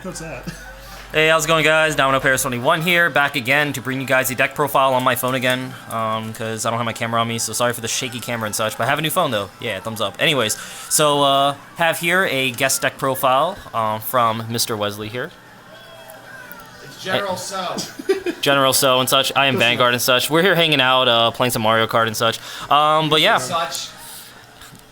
What's that? Hey, how's it going, guys? Domino Paris 21 here, back again to bring you guys a deck profile on my phone again, because I don't have my camera on me, so sorry for the shaky camera and such, but I have a new phone, though. Yeah, thumbs up. Anyways, so, have here a guest deck profile from Mr. Wesley here. It's General So. General So and such. I am Vanguard and such. We're here hanging out, playing some Mario Kart and such. But yeah.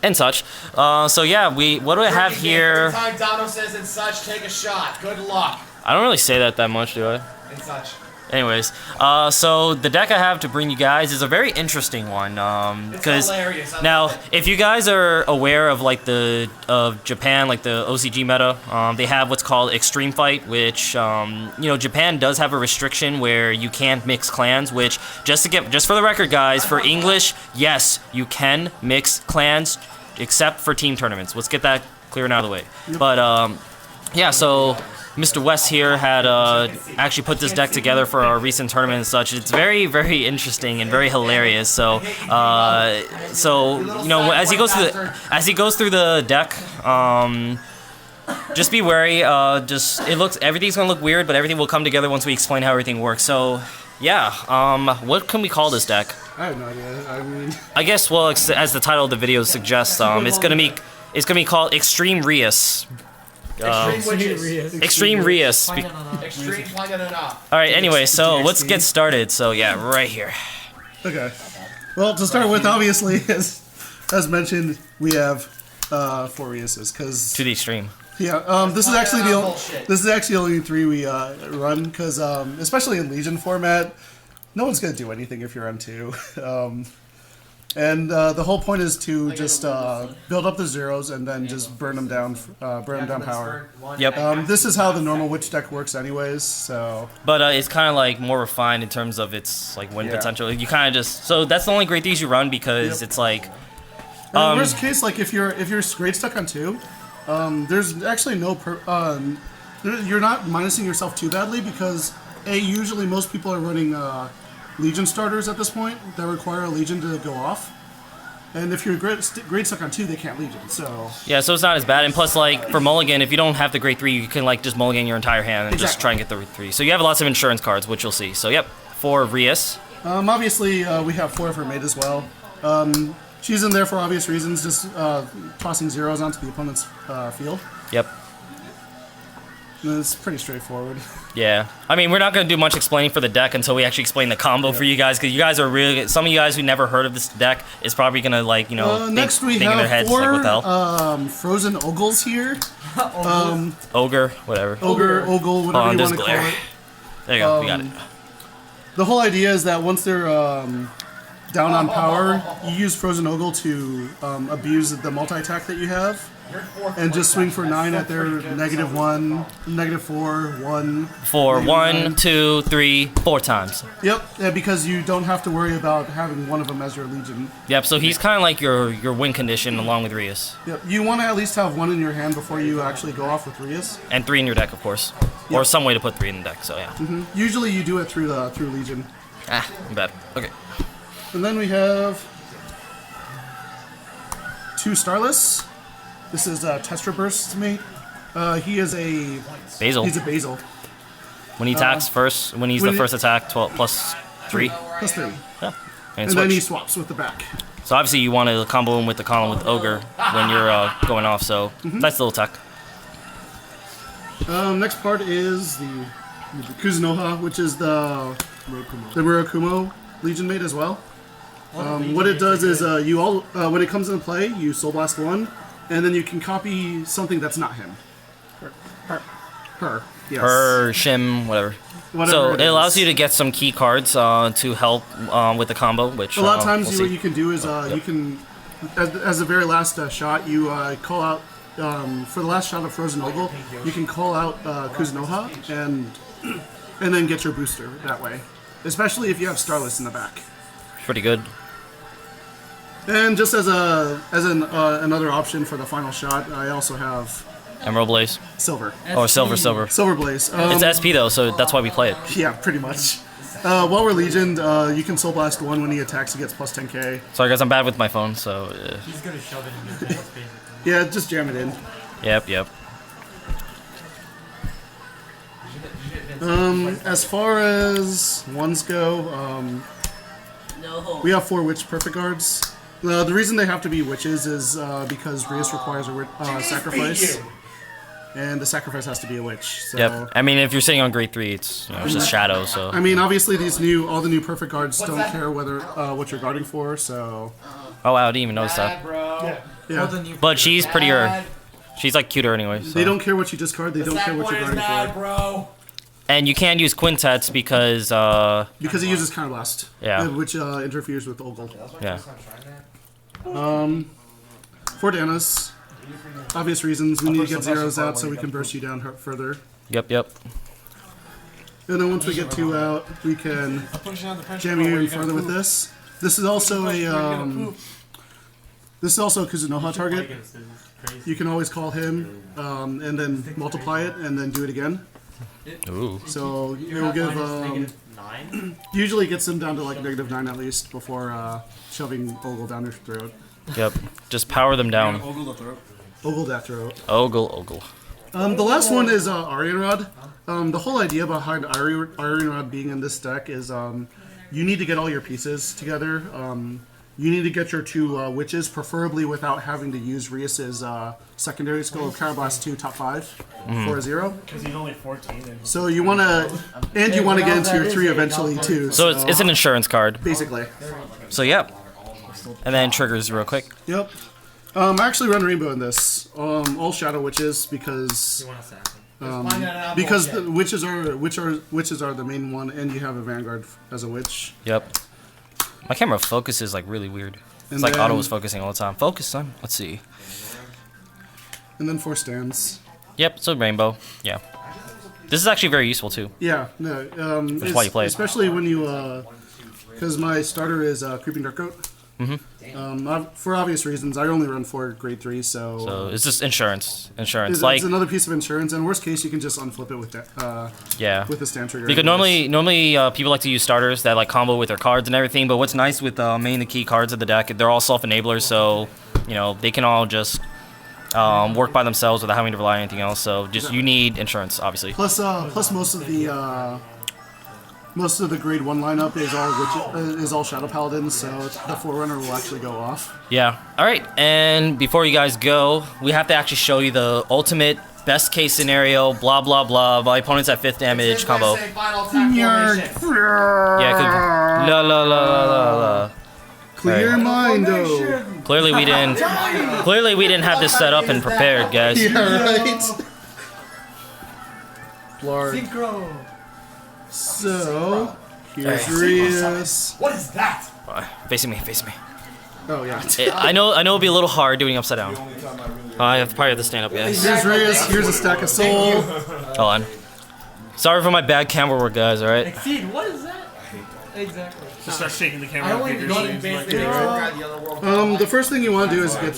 And such. So yeah, what do I have here? Every time Dono says and such, take a shot. Good luck. I don't really say that much, do I? And such. Anyways, so the deck I have to bring you guys is a very interesting one. Because now, if you guys are aware of like of Japan, like the OCG meta, they have what's called Extreme Fight, which you know, Japan does have a restriction where you can't mix clans. Which just for the record, guys, for English, yes, you can mix clans, except for team tournaments. Let's get that clear and out of the way. But yeah, so Mr. West here had actually put this deck together for our recent tournament and such. It's very, very interesting and very hilarious. So, you know, as he goes through the deck, just be wary. Everything's gonna look weird, but everything will come together once we explain how everything works. So, yeah, what can we call this deck? I have no idea. I mean, I guess, well, as the title of the video suggests, it's gonna be called Extreme Rias. Extreme Rias. Extreme Alright, anyway, so let's get started. So yeah, right here. Okay. Well, to start with, obviously, as mentioned, we have 4 Riases, because to the extreme. Yeah, this is actually the only 3 we run, because especially in Legion format, no one's gonna do anything if you're on 2. And the whole point is to just build up the zeros and then just burn them down power. Yep. This is how the normal witch deck works anyways, so. But it's kind of like more refined in terms of its like win potential. You kind of just, so that's the only great things you run, because it's like. In worst case, like if you're great stuck on 2, there's actually no you're not minusing yourself too badly, because usually most people are running Legion starters at this point that require a Legion to go off, and if you're great stuck on 2, they can't Legion. So yeah, so it's not as bad. And plus, like for Mulligan, if you don't have the great 3, you can like just Mulligan your entire hand and just try and get the 3. So you have lots of insurance cards, which you'll see. So yep, 4 Rias. Obviously, we have 4 of her mate as well. She's in there for obvious reasons, just tossing zeros onto the opponent's field. Yep. And it's pretty straightforward. Yeah, I mean, we're not going to do much explaining for the deck until we actually explain the combo for you guys, because you guys are really, some of you guys who never heard of this deck is probably going to, like, you know, next we think in their have heads, 4 like, what the hell? frozen ogles here. Ogre, whatever. Ogle, whatever you want to call it. There you go, we got it. The whole idea is that once they're down on power, you use Frozen Ogle to abuse the multi-attack that you have, and just swing for 9 at their -1, -4, 1. For 1, 2, 3, 4 times. Yep, yeah, because you don't have to worry about having one of them as your Legion. Yep, so he's kind of like your win condition along with Rias. Yep, you want to at least have 1 in your hand before you actually go off with Rias. And 3 in your deck, of course. Yep. Or some way to put 3 in the deck, so yeah. Usually you do it through Legion. Ah, I'm bad. Okay. And then we have 2 Starless. This is Testra Burst's mate. He is a Basil. He's a Basil. When he attacks first, when he's the first attack, 12 plus 3. Plus 3. Yeah. And then he swaps with the back. So obviously you want to combo him with the column with Ogre when you're going off. So nice little tech. Next part is the Kuzunoha, which is the Murakumo Legion mate as well. What it does is when it comes into play, you Soul Blast 1, and then you can copy something that's not him. Her. Yes. Her, Shim, whatever. So it allows you to get some key cards to help with the combo, which a lot of times what you can do is you can, as the very last shot, you call out for the last shot of Frozen Ogle, you can call out Kuzunoha and then get your booster that way, especially if you have Starless in the back. Pretty good. And just as another option for the final shot, I also have Emerald Blaze. Silver. Oh, silver. Silver Blaze. It's SP though, so that's why we play it. Yeah, pretty much. While we're Legioned, you can Soul Blast 1 when he attacks, he gets plus 10k. Sorry guys, I'm bad with my phone, so... He's gonna shove it in your face, basically. Yeah, just jam it in. Yep. As far as ones go, we have 4 witch perfect guards. The reason they have to be witches is because Rias requires a sacrifice, and the sacrifice has to be a witch. So, Yep. I mean, if you're sitting on grade 3, it's just shadow. So. I mean, obviously all the new perfect guards don't care whether what you're guarding for. So. Oh wow, I didn't even notice that. Yeah. But she's prettier. She's like cuter anyway. So. They don't care what you discard. They don't care what you're guarding for. Bro. And you can't use quintets because he uses counterblast. Yeah. Which interferes with Ogle. Yeah. 4 Danas. Obvious reasons. We need to get zeros out so we can burst you down further. Yep. And then once we get 2 out, we can jam you in further with this. This is also a Kuzunoha target. You can always call him and then multiply it and then do it again. Ooh. So it will give usually gets them down to like -9 at least before shoving Ogle down their throat. Yep. Just power them down. Ogle that throat. Ogle. The last one is Aryan Rod. The whole idea behind Aryan Rod being in this deck is you need to get all your pieces together. You need to get your 2 witches, preferably without having to use Rias's secondary skill of Counterblast 2 top 5 for a 0. Because he's only 14. So you want to, and you want to get into your 3 eventually too. So it's an insurance card. Basically. So yep. And then triggers real quick. Yep. I actually run Rainbow in this. All Shadow Witches because the witches are the main one, and you have a Vanguard as a witch. Yep. My camera focus is like really weird. It's like Otto was focusing all the time. Focus, son. Let's see. And then 4 stands. Yep, so rainbow. Yeah. This is actually very useful too. Yeah, no. That's why you play it. Especially when you, because my starter is Creeping Darkcoat. For obvious reasons, I only run 4 grade 3, So it's just insurance. Insurance. It's another piece of insurance, and worst case, you can just unflip it with that. Yeah. With the stand trigger. Because normally people like to use starters that like combo with their cards and everything. But what's nice with main the key cards of the deck, they're all self-enablers, so they can all just work by themselves without having to rely on anything else. So just you need insurance, obviously. Plus most of the grade 1 lineup is all Shadow Paladins, so the Forerunner will actually go off. Yeah. All right. And before you guys go, we have to actually show you the ultimate best case scenario. Blah blah blah. My opponent's at 5th damage combo. Yeah. La. Clear mind, though. Clearly we didn't have this set up and prepared, guys. Yeah, right. Blard. Synchro. So, here's Rias. What is that? Facing me. Oh, yeah. I know it'll be a little hard doing upside down. I probably have to stand up, guys. Here's Rias. Here's a stack of soul. Hold on. Sorry for my bad camera work, guys. All right. Exceed. What is that? Exactly. Just start shaking the camera. The first thing you want to do is get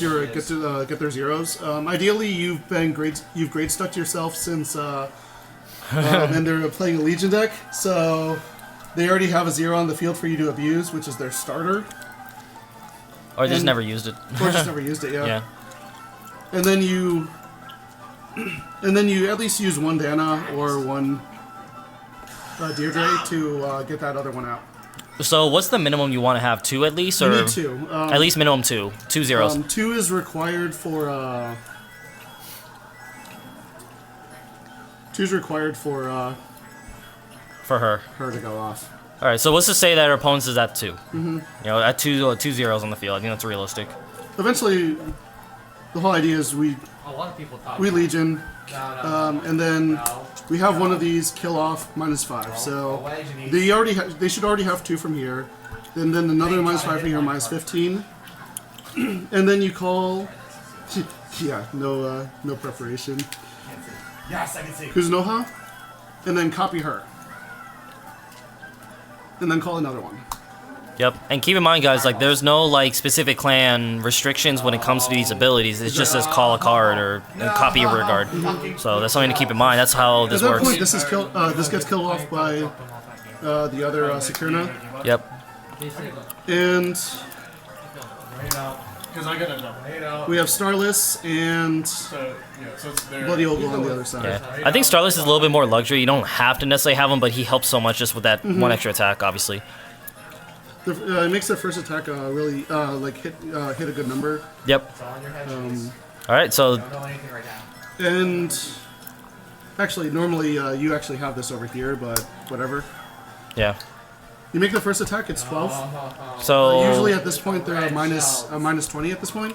their zeros. Ideally, you've grade stuck to yourself since and they're playing a Legion deck, so they already have a 0 on the field for you to abuse, which is their starter. Or just never used it. Or just never used it, yeah. Yeah. And then you at least use 1 Dana or 1 Deirdre to get that other one out. So what's the minimum you want to have? 2 at least, or you need 2. At least minimum 2. 2 zeros. 2 is required for. 2 is required for her to go off. All right. So let's just say that our opponent's is at 2. At 2 zeros on the field. I think that's realistic. Eventually, the whole idea is we Legion, and then we have one of these kill off -5. So they should already have 2 from here, and then another -5 from here, -15, and then you call. Yeah, no preparation. Yes, I can see. Kuzunoha, and then copy her, and then call another one. Yep. And keep in mind, guys, like there's no like specific clan restrictions when it comes to these abilities. It just says call a card or copy a rear guard. So that's something to keep in mind. That's how this At that works. point, this gets killed off by the other Sakurna. Yep. And Because I got a double. We have Starless and So, yeah, so it's there. Bloody Ogle on the other side. Yeah. I think Starless is a little bit more luxury. You don't have to necessarily have him, but he helps so much just with that one extra attack, obviously. It makes their first attack really like hit a good number. Yep. All right, so And actually, normally you actually have this over here, but whatever. yeah. You make the first attack, it's 12. So Usually at this point they're minus 20 at this point.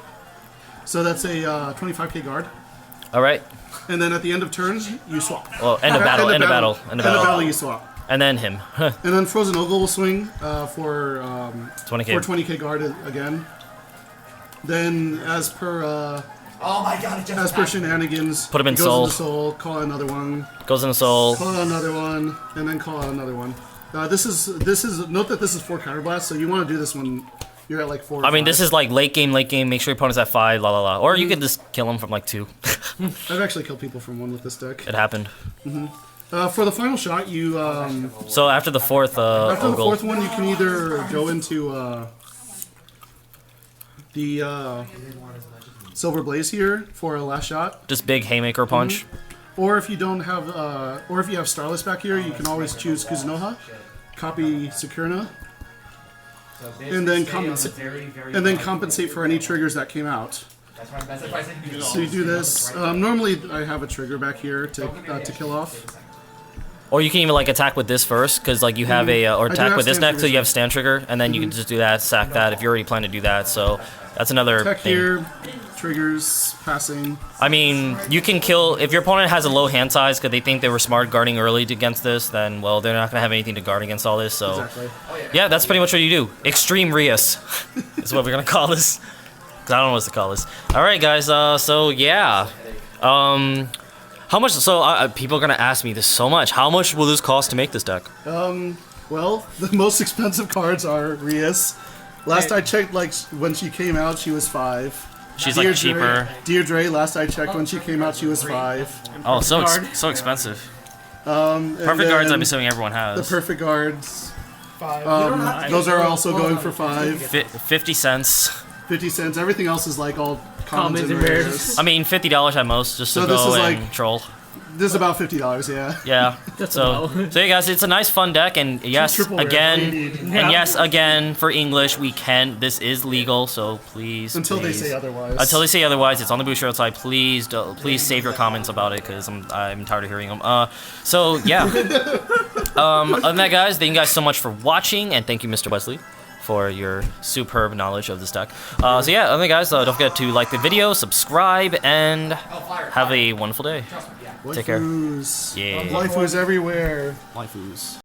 So that's a 25k guard. all right. And then at the end of turns, you swap. Well, end of battle. End of battle. End of battle. You swap. And then him. And then Frozen Ogle will swing for 20k. for 20k guard again. Then as per Oh my god, it just as per shenanigans, Put him in goes soul. into soul, call out another one, Goes in the soul. call out another one, and then call out another one. This is note that this is 4 counterblasts, so you want to do this when you're at like 4. I mean, this is like late game. Make sure your opponent's at 5. La la la. Or you could just kill him from like 2. I've actually killed people from 1 with this deck. It happened. For the final shot, you So after the 4th after the Ogle, 4th one, you can either go into the Silver Blaze here for a last shot, just big haymaker punch. or if you don't have, or if you have Starless back here, you can always choose Kuzunoha, copy Sakurna, and then compensate for any triggers that came out. So you do this. Normally, I have a trigger back here to kill off. Or you can even like attack with this first, because like you have a or I do attack have with this stand next, so you triggers. have stand trigger, and then you can just do that, sack that if you already plan to do that. So that's another Attack thing. here, triggers, passing. I mean, you can kill if your opponent has a low hand size because they think they were smart guarding early against this. Then well, they're not gonna have anything to guard against all this. So Exactly. yeah, that's pretty much what you do. Extreme Rias is what we're gonna call this. 'Cause I don't know what to call this. All right, guys. So yeah. How much? So people are gonna ask me this so much. How much will this cost to make this deck? Well, the most expensive cards are Rias. Last I checked, like when she came out, she was 5. She's like cheaper. Deirdre, last I checked when she came out, she was 5. Oh, so expensive. And Perfect guards. then I'm assuming everyone The has. perfect guards, 5. those are also going for 5. 50 cents. 50 cents. Everything else is like all commons and and rares. rares. I mean, $50 at most, just to So this go is and like- troll. This is about $50, yeah. Yeah. so yeah, guys, it's a nice, fun deck, and yes, triple rare again, indeed. and yes, again, for English, we can. This is legal, so please. Until they please- say otherwise. Until they say otherwise, it's on the booster outside. Please, please save your comments about it, because I'm tired of hearing them. So yeah. Other than that, guys, thank you guys so much for watching, and thank you, Mr. Wesley, for your superb knowledge of this deck. So yeah, other than that, guys, don't forget to like the video, subscribe, and have a wonderful day. Take care. Waifus. Yeah. Waifus everywhere. Waifus.